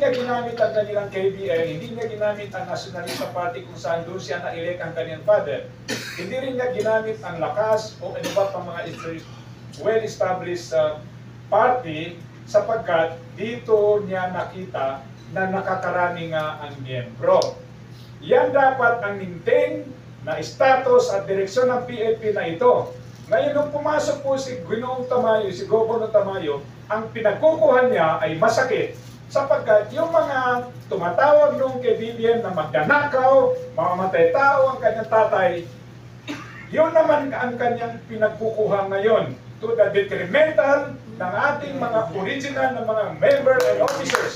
niya ginamit ang kanilang KBL, hindi niya ginamit ang Nationalista Party kung saan doon siya na-elect ang kanyang father. Hindi rin niya ginamit ang Lakas o ano ba pang mga well-established party sapagkat dito niya nakita na nakakarami nga ang miyembro. Yan dapat ang maintain na status at direksyon ng PNP na ito. Ngayon, nung pumasok po si Ginoong Tamayo, si Governor Tamayo, ang pinagkukuhan niya ay masakit sapagkat yung mga tumatawag noong kay BBM na magnanakaw, mamamatay tao ang kanyang tatay, yun naman ang kanyang pinagkukuha ngayon to the detrimental ng ating mga original na mga member and officers.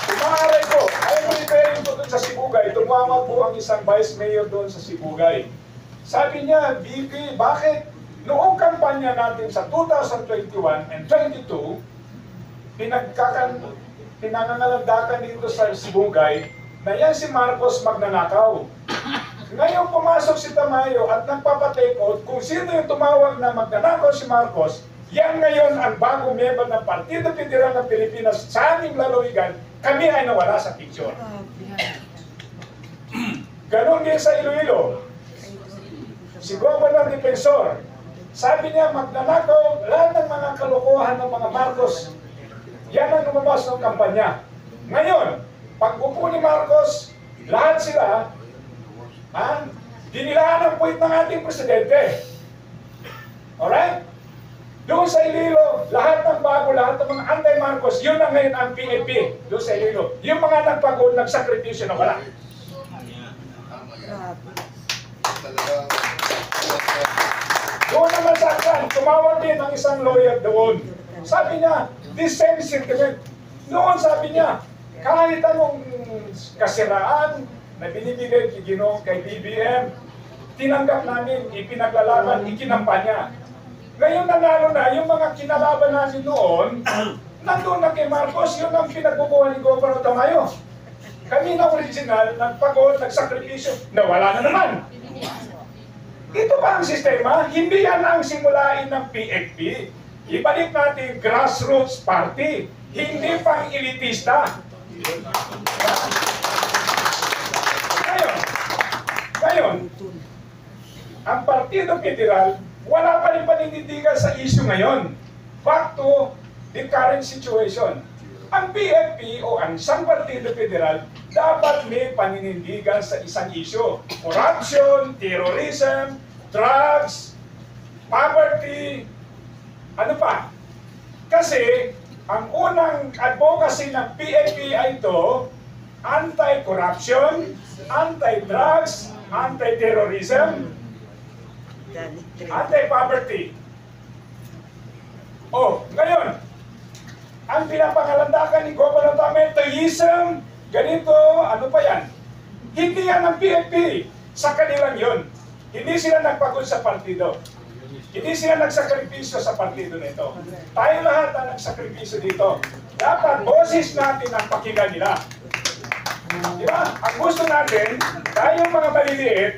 Umaaray ko, ay referring ko doon sa Sibugay, tumawag po ang isang vice mayor doon sa Sibugay. Sabi niya, BP, bakit noong kampanya natin sa 2021 and 22, pinangangalandakan dito sa Sibugay na yan si Marcos magnanakaw. Ngayon pumasok si Tamayo at nagpapatake out kung sino yung tumawag na magnanakaw si Marcos, yan ngayon ang bagong member ng Partido Federal ng Pilipinas sa aming lalawigan, kami ay nawala sa picture. Ganon din sa Iloilo. Si Governor Defensor, sabi niya magnanakaw lahat ng mga kalokohan ng mga Marcos. Yan ang lumabas ng kampanya. Ngayon, pag upo ni Marcos, lahat sila, dinilaan ang puwit ng ating presidente. Alright? Doon sa Iloilo, lahat ng bago, lahat ng mga anti-Marcos, yun ang ngayon ang PNP. Doon sa Iloilo. Yung mga nagpagod, nagsakripisyo na wala. Doon naman sa akin, tumawag din ang isang lawyer doon. Sabi niya, this same sentiment. Noon sabi niya, kahit anong kasiraan na binibigay kay BBM, tinanggap namin, ipinaglalaban, ikinampanya. Ngayon nanalo na, yung mga kinalaban namin noon, nandun na kay Marcos, yun ang pinagbubuhan ni Governor Tamayo. Kami na original, nagpagod, nagsakripisyo, nawala na naman. Ito pa ang sistema, hindi yan ang simulain ng PNP. Ibalik natin grassroots party, hindi pang elitista. Ngayon, ang Partido Federal, wala pa rin paninindigan sa issue ngayon. Back to the current situation. Ang PNP o ang isang Partido Federal dapat may paninindigan sa isang issue. Corruption, terrorism, drugs, poverty, ano pa? Kasi ang unang advocacy ng PNP ay ito, anti-corruption, anti-drugs, anti-terrorism, anti-poverty. Ngayon, ang pinapangalandakan ni Governor Tamayo, theism, ganito, ano pa yan? Hindi yan ang PNP. Sa kanilang yun. Hindi sila nagpagod sa partido. Hindi sila nagsakripisyo sa partido nito. Tayo lahat ang nagsakripisyo dito. Dapat boses natin ang pakinggan nila. Diba? Ang gusto natin, tayong mga maliliit,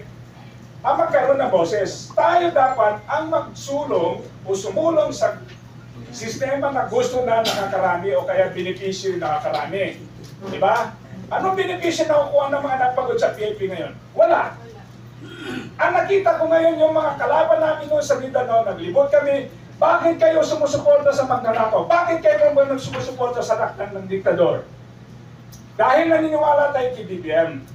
ang magkaroon ng boses. Tayo dapat ang magsulong o sumulong sa sistema na gusto na nakakarami o kaya benepisyo na nakakarami. Diba? Anong benepisyo na kukuha ng mga nagpagod sa PNP ngayon? Wala. Ang nakita ko ngayon yung mga kalaban namin noon sa Mindanao, naglibot kami, bakit kayo sumusuporta sa magnanakaw? Bakit kayo naman sumusuporta sa lakdan ng diktador? Dahil naniniwala tayo kay BBM.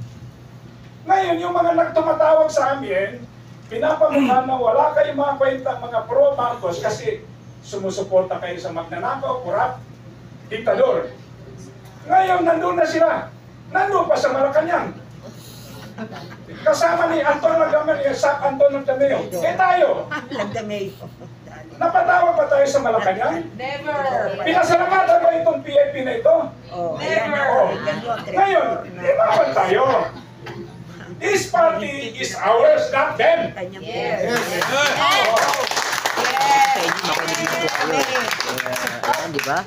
Ngayon, yung mga nagtumatawag sa amin, pinapamukha na wala kayong mga kwenta, mga pro-Marcos kasi sumusuporta kayo sa magnanakaw, corrupt, diktador. Ngayon, nandun na sila. Nandun pa sa Malacanang. Kasama ni Anton Nagdameo, sa Anton Nagdameo. Tayo. Napatawag ba tayo sa Malacanang? Never. Pinasalamatan ba itong PNP na ito? Never. Ngayon, di ba tayo? This party is ours, not them. Yes.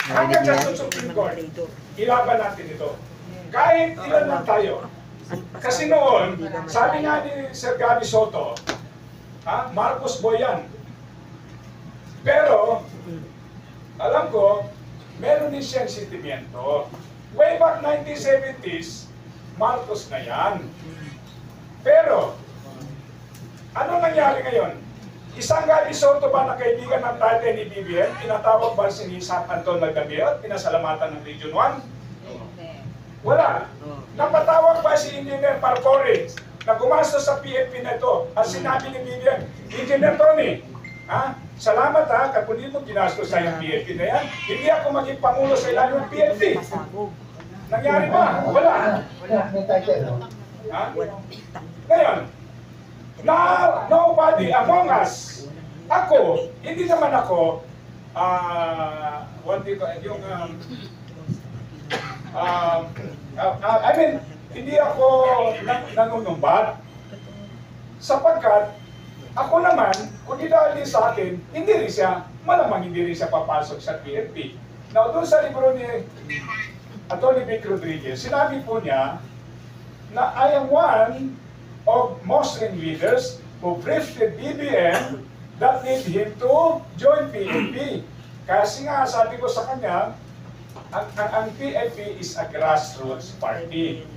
Hanggang sa Supreme Court, ilaban natin ito. Kahit ilan lang tayo. Kasi noon, sabi nga ni Sir Gabi Soto, Marcos boy yan. Pero, alam ko, meron din siyang sentimiento. Way back 1970s, Marcos na yan. Pero, ano nangyari ngayon? Isang Gali Soto ba na kaibigan ng tatay ni BBM, tinatawag ba si Sam Anton Magdameo at pinasalamatan ng Region 1? Wala. Napatawag ba si Engineer Parcori na gumastos sa PFP na ito at sinabi ni BBM, Engineer Tony, salamat kapag mo ginastos sa yung PFP na yan, hindi ako maging pangulo sa ilalim ng PFP. Nangyari ba? Wala. Ngayon, nobody among us, ako, hindi naman ako, I mean, hindi ako nanunumbat. Sapagkat, ako naman, kung idali sa akin, hindi rin siya, malamang hindi rin siya papasok sa PFP. Now, doon sa libro ni Atty. Vic Rodriguez, sinabi po niya na I am one of Muslim leaders who briefed the BBM that need him to join PFP. Kasi nga, sabi ko sa kanya, ang PFP is a grassroots party.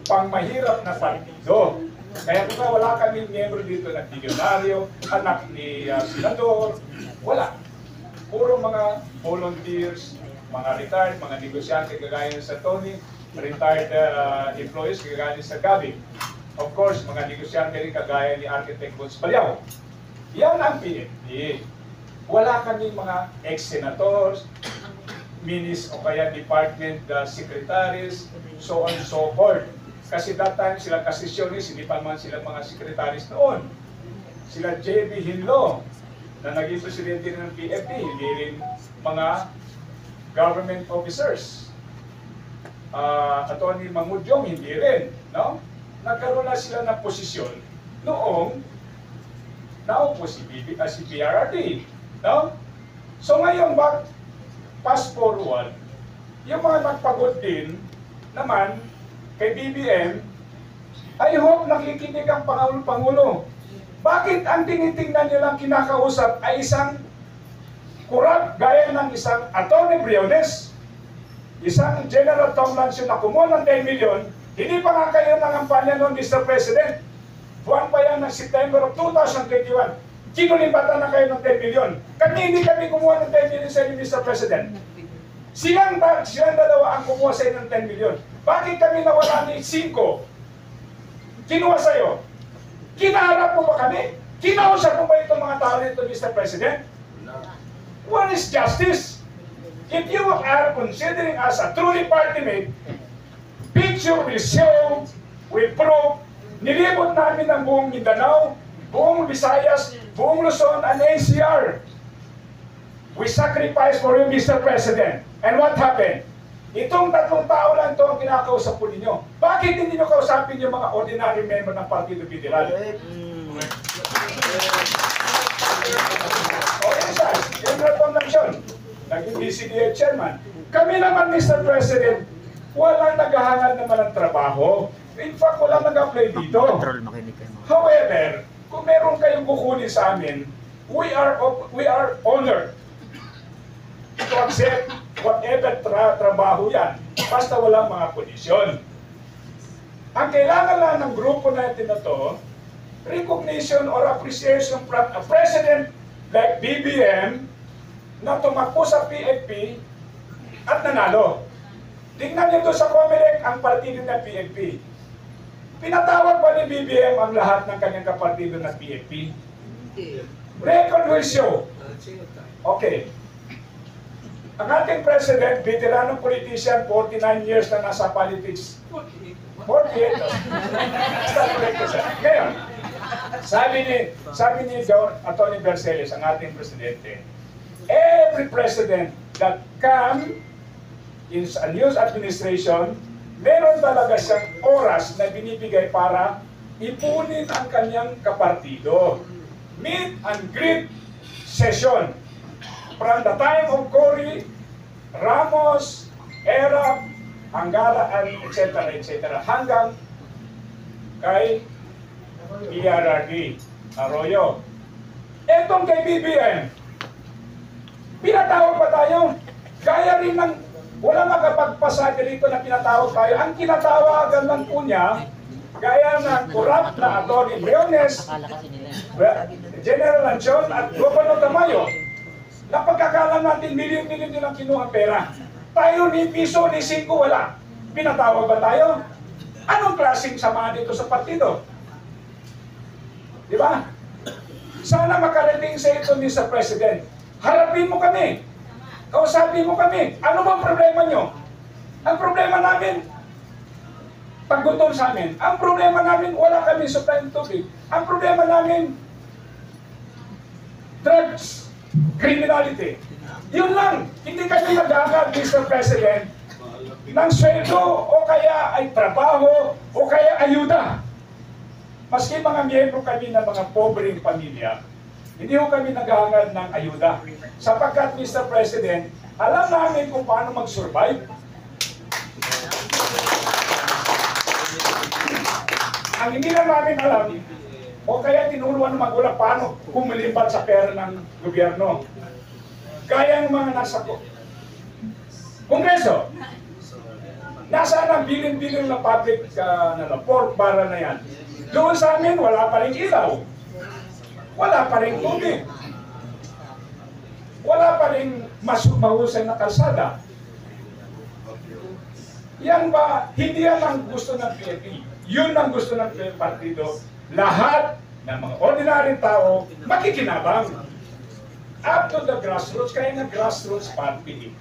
Pangmahirap na partido. Kaya kung wala kaming miyembro dito na milyonaryo, anak ni senador, wala. Puro mga volunteers, mga retired, mga negosyante kagaya sa Tony, retired employees kagaya sa Gabi. Of course, mga negosyante rin kagaya ni Architect Bons Palyao. Yan ang PFP. Wala kaming mga ex-senators, minis o kaya department secretaries, so on and so forth. Kasi that time sila kasisyonis, hindi pa man sila mga secretaries noon. Sila J.B. Hinlo, na naging presidente ng PFP, hindi rin mga government officers. Atty. Mangudyong, hindi rin. No? Nagkaroon na sila ng posisyon noong naupo si PRRD. No? So ngayon, fast forward, yung mga nagpagod din naman kay BBM, I hope nakikinig ang Pangulo. Bakit ang tinitingnan nilang kinakausap ay isang kurap gaya ng isang Atty. Briones, isang General Tom Lancio na kumuha ng 10 million, hindi pa nga kayo nangampanya noon, Mr. President. Buwan pa yan ng September of 2021. Kinulibatan na kayo ng 10 million. Kasi hindi kami kumuha ng 10 million sa inyo, Mr. President. Silang dalawa ang kumuha sa inyo ng 10 million. Bakit kami nawala ni 5? Kinuha sa'yo. Kinaharap mo ba kami? Kinausap mo ba itong mga tao nito, Mr. President? What is justice? If you are considering us a truly party mate, picture will show, will prove, nilibot namin ang buong Mindanao, buong Visayas, buong Luzon, and NCR. We sacrificed for you, Mr. President. And what happened? Itong 3 tao lang ito ang kinakausap po ninyo. Bakit hindi nyo kausapin yung mga ordinary member ng Partido Federal? O isa, yung rekomendasyon, naging DCDA chairman. Kami naman, Mr. President, walang naghahangad naman ng trabaho. In fact, walang nag-apply dito. However, kung meron kayong kukunin sa amin, we are honored to accept whatever trabaho yan, basta walang mga kondisyon. Ang kailangan lang ng grupo natin na to, recognition or appreciation from a president like BBM na tumakbo sa PFP at nanalo. Tingnan niyo doon sa Comelec ang partido ng PFP. Pinatawag ba ni BBM ang lahat ng kanyang kapartido ng PFP? Record will show. Okay. Ang ating president, veteranong politician, 49 years na nasa politics. 48. Ngayon, sabi ni Atty. Berceles, ang ating presidente, every president that come in a new administration, meron talaga siyang oras na binibigay para ipunin ang kanyang kapartido. Meet and greet session. From the time of Cory, Ramos, Erap, Angara, etc., hanggang kay PRRD, Arroyo. Etong kay BBM, pinatawag pa tayo. Gaya rin ng wala makapagpasa dito na pinatawag tayo. Ang kinatawagan lang po niya, gaya ng corrupt na Atty. Briones, General Lanchon at Governor Tamayo, na pagkakalam natin, milyon-milyon nilang kinuha pera. Tayo ni piso, ni singko, wala. Pinatawag ba tayo? Anong klaseng samahan dito sa partido? Di ba? Sana makarating sa ito, Mr. President. Harapin mo kami. Kausapin mo kami. Ano bang problema nyo? Ang problema namin, paggutom sa amin. Ang problema namin, wala kami supply ng tubig. Ang problema namin, drugs, criminality. Yun lang. Hindi kami nag-aagad, Mr. President, ng sweldo o kaya ay trabaho o kaya ayuda. Maski mga miyembro kami ng mga pobreng pamilya, hindi ko kami naghahangad ng ayuda. Sapagkat, Mr. President, alam namin kung paano mag-survive. Ang hindi na namin alam, o kaya tinuruan ng magulang paano kumilipat sa pera ng gobyerno. Gaya ng mga nasa Kongreso. Nasaan ang bilin-bilin na public pork bara na yan? Doon sa amin, wala pa rin ilaw. Wala pa rin tubig. Wala pa rin mahusay na kalsada. Yan ba, hindi yan ang gusto ng PNP. Yun ang gusto ng partido. Lahat ng mga ordinaryong tao makikinabang. Up to the grassroots, kaya nga grassroots party.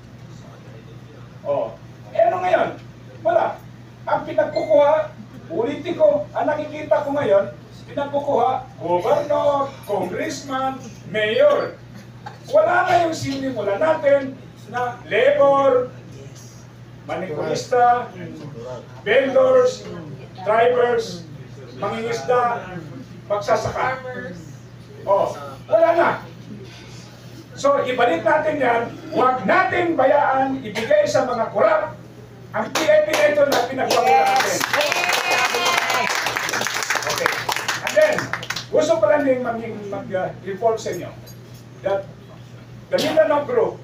Oh, ano ngayon? Wala. Ang pinagkukuha, politiko, ang nakikita ko ngayon, pinagkukuha, gobernador, congressman, mayor. Wala na yung sinimula natin na labor, manikulista, vendors, drivers, mangingisda, magsasaka. Oh, wala na. So, ibalik natin yan, huwag natin bayaan, ibigay sa mga korap ang PNP na ito na pinagpapula natin. Okay. And then, gusto pa lang din mag-report sa inyo that the Mindanao Group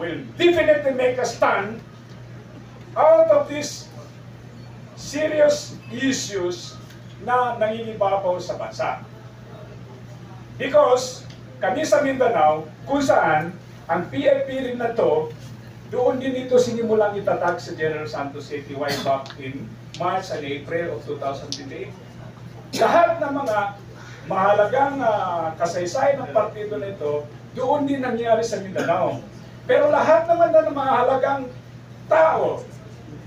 will definitely make a stand out of these serious issues na nangingibabaw sa bansa. Because kami sa Mindanao, kung saan ang PNP rin na to, doon din ito sinimulang itatag sa General Santos City way back in March and April of 2028. Lahat ng mga mahalagang kasaysayan ng partido na ito, doon din nangyari sa Mindanao. Pero lahat naman ng mahalagang tao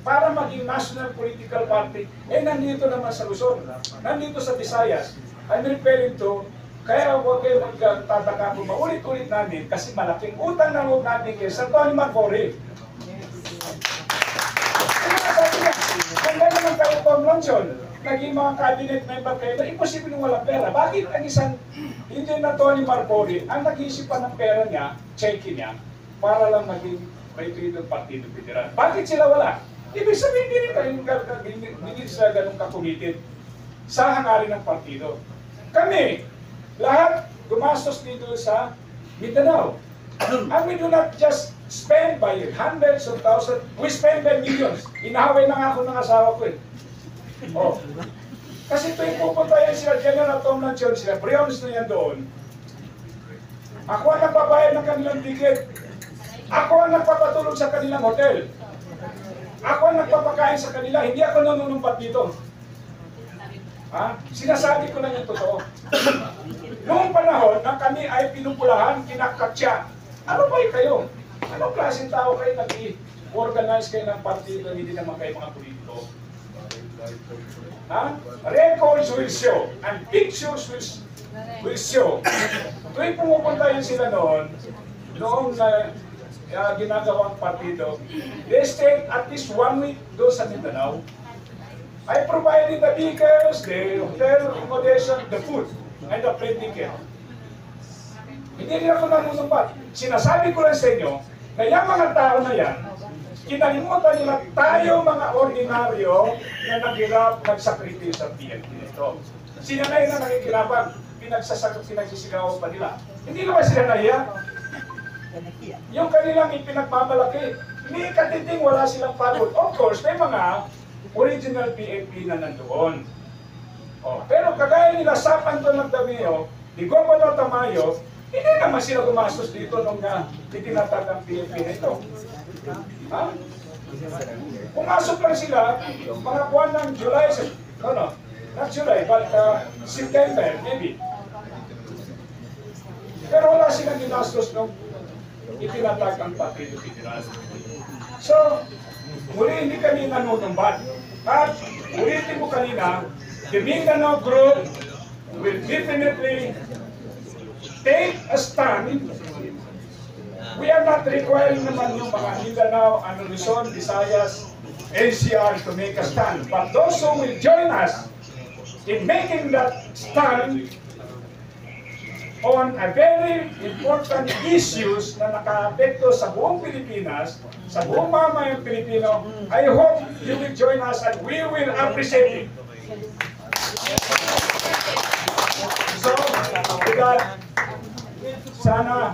para maging national political party, nandito naman sa Luzon, nandito sa Visayas. I'm referring to, kaya huwag kayo magtataka kung maulit-ulit namin kasi malaking utang na loob natin kay Sir Tony Marfori. Kaya naman kayo Tom Lanchon, naging mga cabinet member kayo, imposible nung walang pera. Bakit ang isang hindi na Tony Marfori ang nag-iisipan ng pera niya, cheque niya, para lang maging may ng Partido Federal? Bakit sila wala? Ibig sabihin hindi sila ganun kakumitin sa hangarin ng partido. Kami, lahat gumastos dito sa Mindanao. And we do not just spend by hundreds of thousands, we spend by millions. Inahaway na nga ako ng asawa ko eh. Oh. Kasi tuwing pupunta yan sila General Tom Lanchon, sila Briones na yan doon. Ako ang nagbabayad ng kanilang ticket. Ako ang nagpapatulog sa kanilang hotel. Ako ang nagpapakain sa kanila. Hindi ako nanunumpat dito. Ha? Sinasabi ko lang yung totoo. Noong panahon na kami ay pinupulahan, kinakatsya. Ano ba kayo? Anong klaseng tao kayo nag-organize kayo ng partido, hindi naman kayo mga politiko? Ha? Records will show and pictures will show. Tuwing pumupunta yun sila noong ginagawang partido, they stayed at least 1 week doon sa Mindanao. I provided the vehicles, the hotel accommodation, the food, and the plane ticket. Hindi rin ako nanunumpat. Sinasabi ko lang sa inyo na yung mga tao na yan, kinalimutan nila tayo mga ordinaryo na naghirap, nagsakripisyo sa PNP nito. Sila na yun na nakikirapan, pinagsisigawan pa nila. Hindi naman sila nahiya. Yung kanilang ipinagmamalaki, hindi katiting wala silang pagod. Of course, may mga original PNP na nandoon. Oh, pero kagaya nila Sap Anton Magdameo, ni Governor Tamayo, hindi naman sila gumastos dito nung itinatag ang PNP na ito. Ha? Pumasok lang sila, mga buwan ng July, not July, but September, maybe. Pero wala silang ginastos nung itinatag ang Partido Federal. So, muli hindi kami nanunumbat. At ulitin ko kanina, the Mindanao Group will definitely take a stand. We are not requiring naman yung mga Mindanao, Luzon, Visayas, NCR to make a stand. But those who will join us in making that stand on a very important issues na naka-apekto sa buong Pilipinas, sa buong mamayang Pilipino, I hope you will join us and we will appreciate it. So, with that, sana,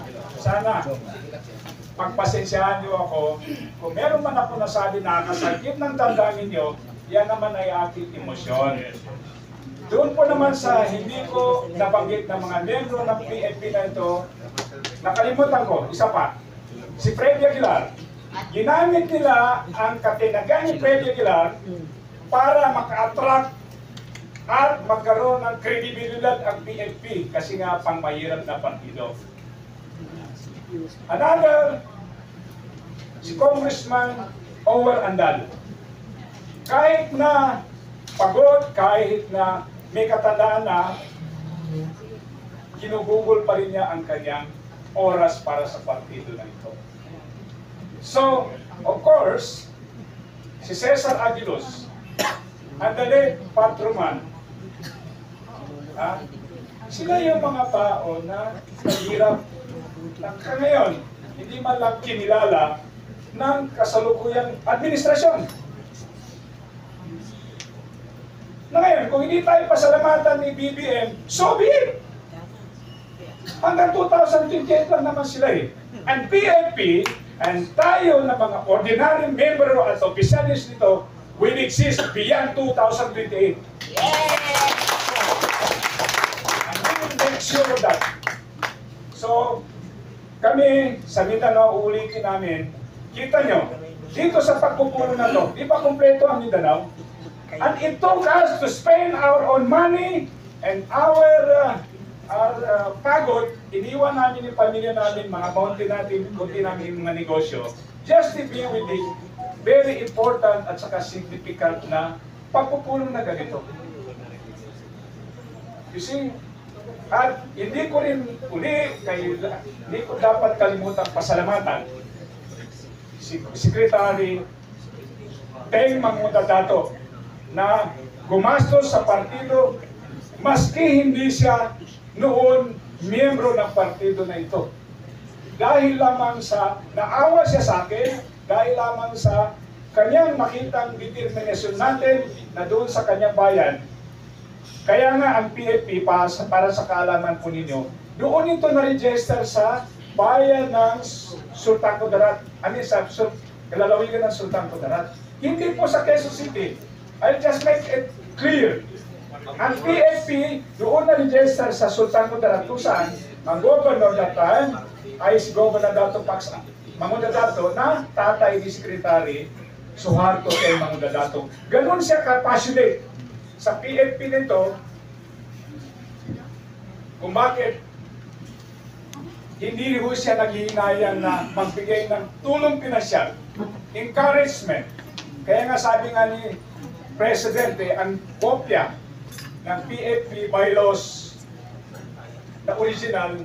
pagpasensyahan niyo ako, kung meron man ako nasabi na kasagip ng damdamin niyo, yan naman ay aking emosyon. Doon po naman sa hindi ko nabanggit ng mga membro ng PNP na ito, nakalimutan ko, isa pa, si Freddy Aguilar. Ginamit nila ang katinagan ni Freddy Aguilar para maka-attract at magkaroon ng kredibilidad ang PNP kasi nga pangmahirap na partido. Another, si Congressman Ower Andal. Kahit na pagod, kahit na may katandaan na, ginugugol pa rin niya ang kanyang oras para sa partido na ito. So, of course, si Cesar Aguilos, and the late Patroman, sila yung mga tao na nahirap ngayon, hindi man lang kinilala ng kasalukuyang administrasyon. Na ngayon, kung hindi tayo pasalamatan ni BBM, so be it. Hanggang 2028 lang naman sila eh. And PNP, and tayo na mga ordinary member at officials nito will exist beyond 2028. And we will make sure of that. So, kami sa Mindanao, uulitin namin, kita nyo, dito sa pagpupuno na to, di ba kompleto ang Mindanao? And it took us to spend our own money and our pagod, iniwan namin yung pamilya namin, mga bounty natin, kunti namin yung mga negosyo, just to be with the very important at saka significant na pagpupulong na ganito. You see, at hindi ko rin hindi ko dapat kalimutan pasalamatan si Secretary Teng Mangudadato na gumastos sa partido maski hindi siya noon miyembro ng partido na ito. Dahil lamang sa naawa siya sa akin, dahil lamang sa kanyang nakitang determinasyon natin na doon sa kanyang bayan. Kaya nga ang PNP, para sa kaalaman po ninyo, doon ito na-register sa bayan ng Sultan Kudarat. Sa lalawigan ng Sultan Kudarat. Hindi po sa Quezon City. I'll just make it clear. Ang PNP doon na-register sa Sultan Kudarat kung saan ang governor that time ay si Governor Dato Pax Mangudadato na tatay ni Secretary Suharto kay Mangudadato. Ganon siya ka-passionate sa PNP nito kung bakit hindi rin siya naghihinayang na magbigay ng tulong pinansyal, encouragement. Kaya nga sabi nga ni Presidente, ang kopya ng PNP bylaws na original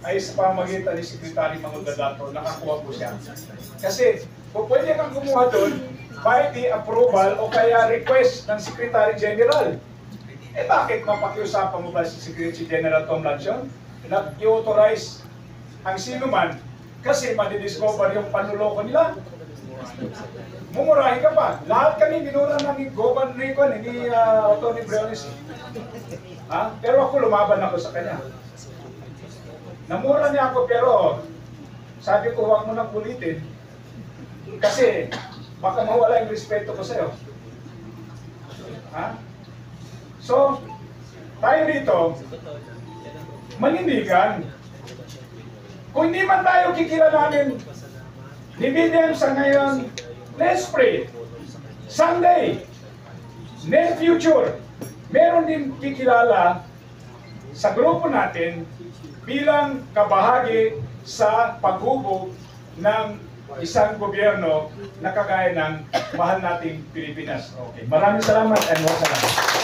ay sa pamagitan ni Secretary Mangudadato, nakakuha po siya. Kasi kung pwede kang kumuha doon by the approval o kaya request ng Secretary General, eh bakit mapakiusapan mo ba si Secretary General Tom Lacson na i-authorize ang sino man kasi madidiscover yung panuloko nila? Mumurahin ka pa. Lahat kami binura na ni Governor Ricon, ni Tony Briones. Pero ako lumaban ako sa kanya. Namura niya ako pero Sabi ko, huwag mo nang ulitin. Kasi, baka mawala yung respeto ko sa'yo. Ha? So, tayo dito, manindigan. Kung hindi man tayo kikilalanin ni BDM sa ngayon, let's pray. Someday, near future, meron din kikilala sa grupo natin bilang kabahagi sa paghubog ng isang gobyerno na kagaya ng mahal nating Pilipinas. Okay. Maraming salamat and wassalam.